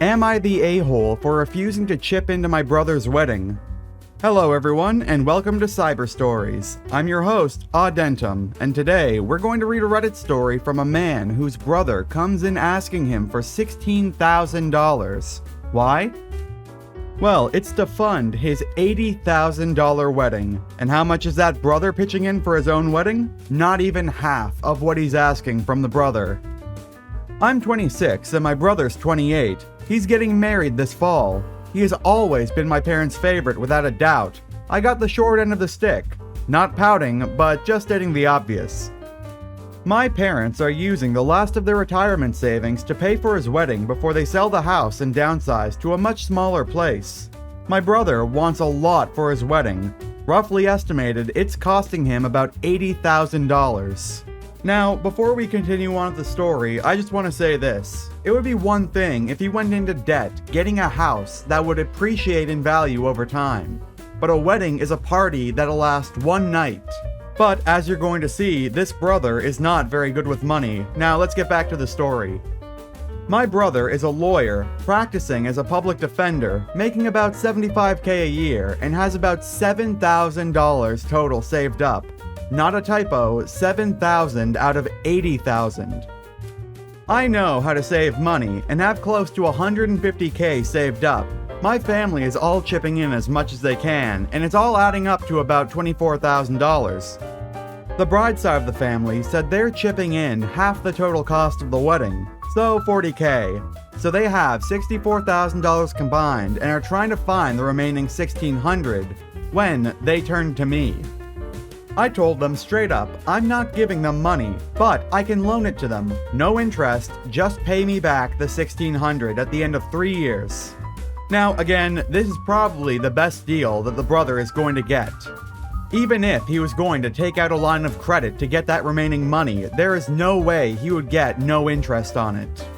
Am I the a-hole for refusing to chip into my brother's wedding? Hello everyone, and welcome to Cyber Stories. I'm your host, Audentum, and today we're going to read a Reddit story from a man whose brother comes in asking him for $16,000. Why? Well, it's to fund his $80,000 wedding. And how much is that brother pitching in for his own wedding? Not even half of what he's asking from the brother. I'm 26 and my brother's 28. He's getting married this fall. He has always been my parents' favorite without a doubt. I got the short end of the stick. Not pouting, but just stating the obvious. My parents are using the last of their retirement savings to pay for his wedding before they sell the house and downsize to a much smaller place. My brother wants a lot for his wedding. Roughly estimated, it's costing him about $80,000. Now, before we continue on with the story, I just want to say this. It would be one thing if he went into debt getting a house that would appreciate in value over time. But a wedding is a party that'll last one night. But as you're going to see, this brother is not very good with money. Now let's get back to the story. My brother is a lawyer, practicing as a public defender, making about $75,000 a year, and has about $7,000 total saved up. Not a typo, 7,000 out of 80,000. I know how to save money and have close to $150,000 saved up. My family is all chipping in as much as they can, and it's all adding up to about $24,000. The bride side of the family said they're chipping in half the total cost of the wedding, so $40,000. So they have $64,000 combined and are trying to find the remaining $1,600 when they turned to me. I told them straight up, I'm not giving them money, but I can loan it to them. No interest, just pay me back the $1,600 at the end of 3 years. Now again, this is probably the best deal that the brother is going to get. Even if he was going to take out a line of credit to get that remaining money, there is no way he would get no interest on it.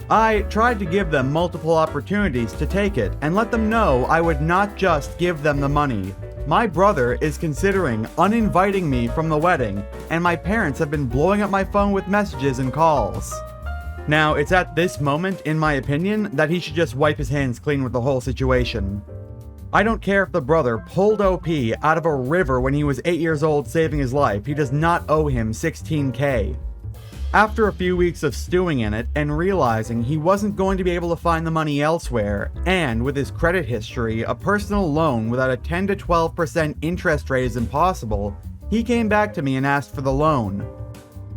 I tried to give them multiple opportunities to take it and let them know I would not just give them the money. My brother is considering uninviting me from the wedding, and my parents have been blowing up my phone with messages and calls. Now, it's at this moment, in my opinion, that he should just wipe his hands clean with the whole situation. I don't care if the brother pulled OP out of a river when he was 8 years old saving his life, he does not owe him $16,000. After a few weeks of stewing in it and realizing he wasn't going to be able to find the money elsewhere, and with his credit history, a personal loan without a 10 to 12% interest rate is impossible, he came back to me and asked for the loan.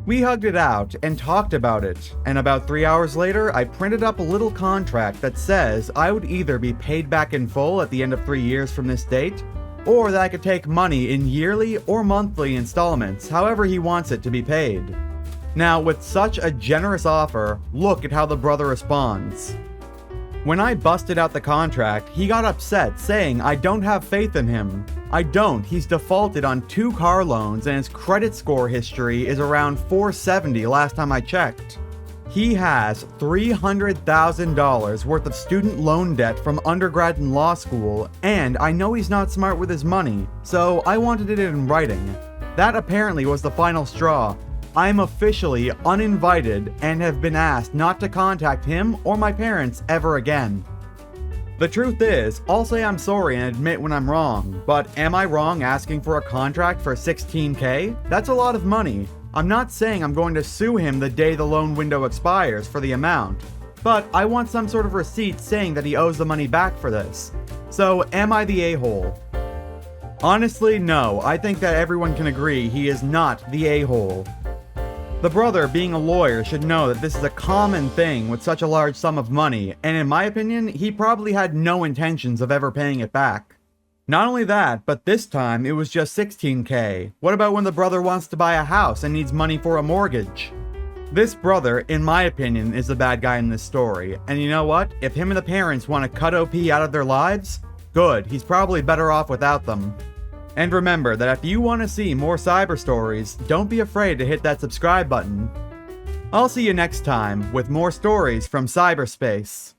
We hugged it out and talked about it, and about 3 hours later, I printed up a little contract that says I would either be paid back in full at the end of 3 years from this date, or that I could take money in yearly or monthly installments, however he wants it to be paid. Now, with such a generous offer, look at how the brother responds. When I busted out the contract, he got upset, saying I don't have faith in him. I don't. He's defaulted on 2 car loans and his credit score history is around 470 last time I checked. He has $300,000 worth of student loan debt from undergrad and law school, and I know he's not smart with his money, so I wanted it in writing. That apparently was the final straw. I am officially uninvited and have been asked not to contact him or my parents ever again. The truth is, I'll say I'm sorry and admit when I'm wrong, but am I wrong asking for a contract for $16,000? That's a lot of money. I'm not saying I'm going to sue him the day the loan window expires for the amount, but I want some sort of receipt saying that he owes the money back for this. So, am I the a-hole? Honestly, no. I think that everyone can agree he is not the a-hole. The brother, being a lawyer, should know that this is a common thing with such a large sum of money, and in my opinion, he probably had no intentions of ever paying it back. Not only that, but this time it was just $16,000. What about when the brother wants to buy a house and needs money for a mortgage? This brother, in my opinion, is the bad guy in this story, and you know what? If him and the parents want to cut OP out of their lives, good, he's probably better off without them. And remember that if you want to see more cyber stories, don't be afraid to hit that subscribe button. I'll see you next time with more stories from cyberspace.